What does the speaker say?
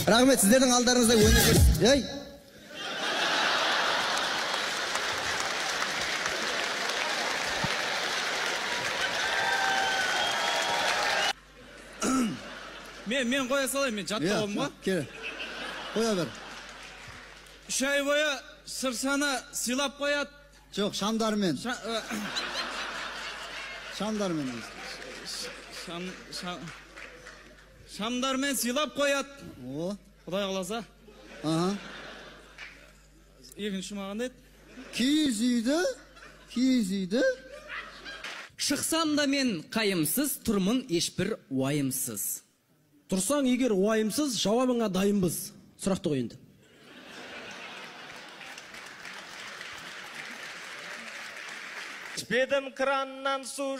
Рахмет, сіздердің алдарыңызда өнер. Ей! Мен қоя салайын, мен жаттығым ба? Кел. Қоя бер. 3 ай бойы Шыршаны сыйлап қояды. Жоқ, шамдармен. Шамдармен. Шамдармен сыйлап қояды. О. Құдай қаласа. Аха. Екінші маған деді. Киіз үйді. Шықсам да мен қайымсыз, тұрмын ешбір уайымсыз. Тұрсаң егер уайымсыз, жауабыңа дайынбыз. Сұрақты қой енді. Ішпедім краннан су